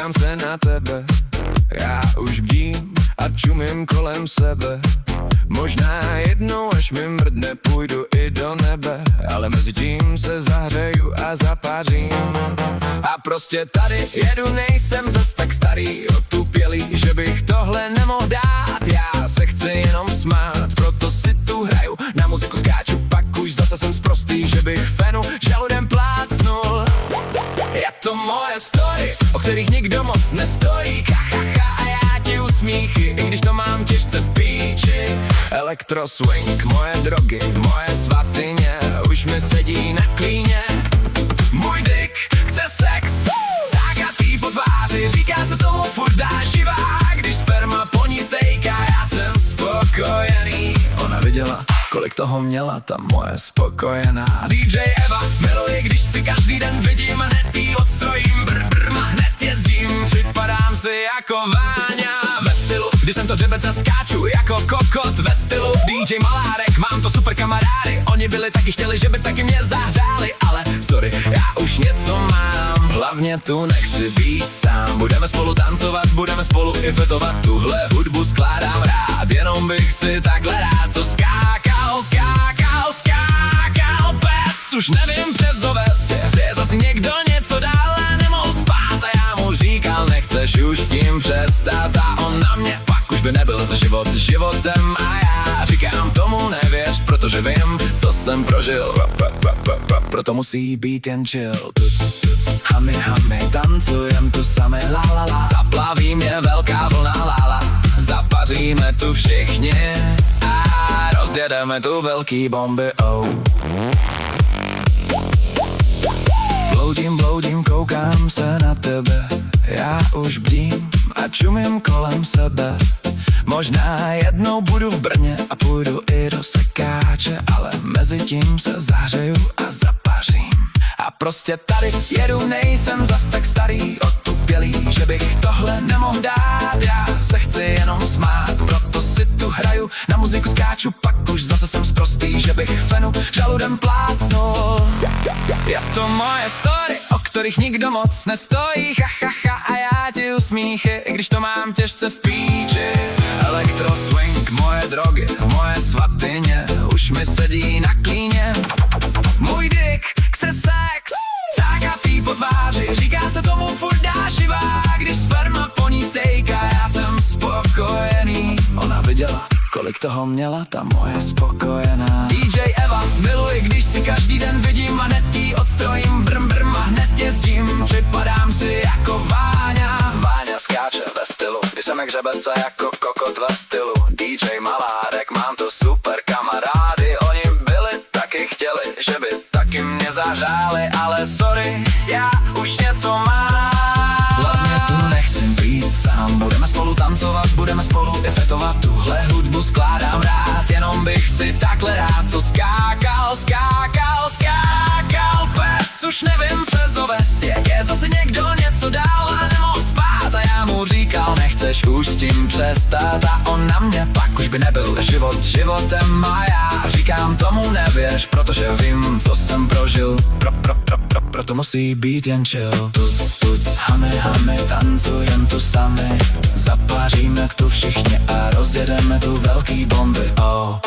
Dívám se na tebe, já už bdím a čumím kolem sebe. Možná jednou, až mi mrdne, půjdu i do nebe, ale mezi tím se zahřeju a zapářím. A prostě tady jedu, nejsem zas tak starý, otupělý, že bych tohle nemohl dát. Já se chci jenom smát, proto si tu hraju, na muziku skáču, pak už zase jsem sprostý, že bych fenu žaludem plácnul. Je to moje story, o kterých nikdo moc nestojí, a já ti usmíchy, i když to mám těžce v píči. Elektro swing, moje drogy, moje svatyně, už mi sedí na klíně. Můj dick chce sex, zákatý po tváři, říká se tomu furt dá živá. Když sperma po ní stejká, já jsem spokojený. Ona viděla, kolik toho měla ta moje spokojená. DJ Eva miluje, když si každý den vidím, hned jí odstrojím, a hned jezdím. Připadám si jako Váňa ve stylu, když jsem to dřebec a skáču jako kokot ve stylu. DJ Malárek, mám to super kamarády, oni byli taky chtěli, že by taky mě zahřáli, ale sorry, já už něco mám, hlavně tu nechci být sám. Budeme spolu tancovat, budeme spolu i fetovat, tuhle hudbu skládám rád, jenom bych si takhle rád co skákal, pes. Už nevím přes oves, je zase někdo něco dál a nemohl spát a já mu říkal, nechceš už tím přestat a on na mě, pak už by nebyl život životem a já říkám tomu nevěř, protože vím, co jsem prožil, proto musí být jen chill. Hami, tancujem tu sami, la la la. Zaplaví mě velká vlna, la la. Zapaříme tu všichni a rozjedeme tu velký bomby, oh. Bloudím, koukám se na tebe, já už bdím a čumím kolem sebe. Možná jednou budu v Brně a půjdu i do sekáče, ale mezi tím se zahřeju a zapařím. A prostě tady jedu, nejsem zas tak starý, otupělý, že bych tohle nemohl dát. Já se chci jenom smát, proto si tu hraju, na muziku skáču, pak už zase jsem sprostý, že bych fenu žaludem plácnul. Je to moje story, o kterých nikdo moc nestojí, a já ti usmíchy, i když to mám těžce v píči. Elektro swing, moje drogy, moje svatyně, už mi sedí na klíně. Můj dick chce sex, zákatý po tváři, říká se tomu furt dá živá. Když sperma po ní stejká, já jsem spokojený. Ona viděla, kolik toho měla ta moje spokojená. DJ Eva miluji, když si každý den vidím a hned jí odstrojím, a hned jezdím. Připadám si jako Váňa skáče ve stylu, když jsem jak řebec a jako kokot ve stylu. DJ Malárek, mám to super kamarády, oni byli taky chtěli, že by taky mě zahřáli, ale sorry, já už něco mám. Hlavně tu nechci být sám, budeme spolu tancovat, budeme spolu i fetovat, tuhle hudbu skládám rád, jenom bych si takhle rád co skákal, pes. Už nevím přes oves, je zase někdo něco dál a nemohl spát a já mu říkal, nechceš už s tím přestat a on na mě, pak už by nebyl život životem a já říkám tomu nevěř, protože vím, co jsem prožil, proto musí být jen chill. Tuc, hami, tancujem tu sami, zapaříme tu všichni a rozjedeme tu velký bomby, oh.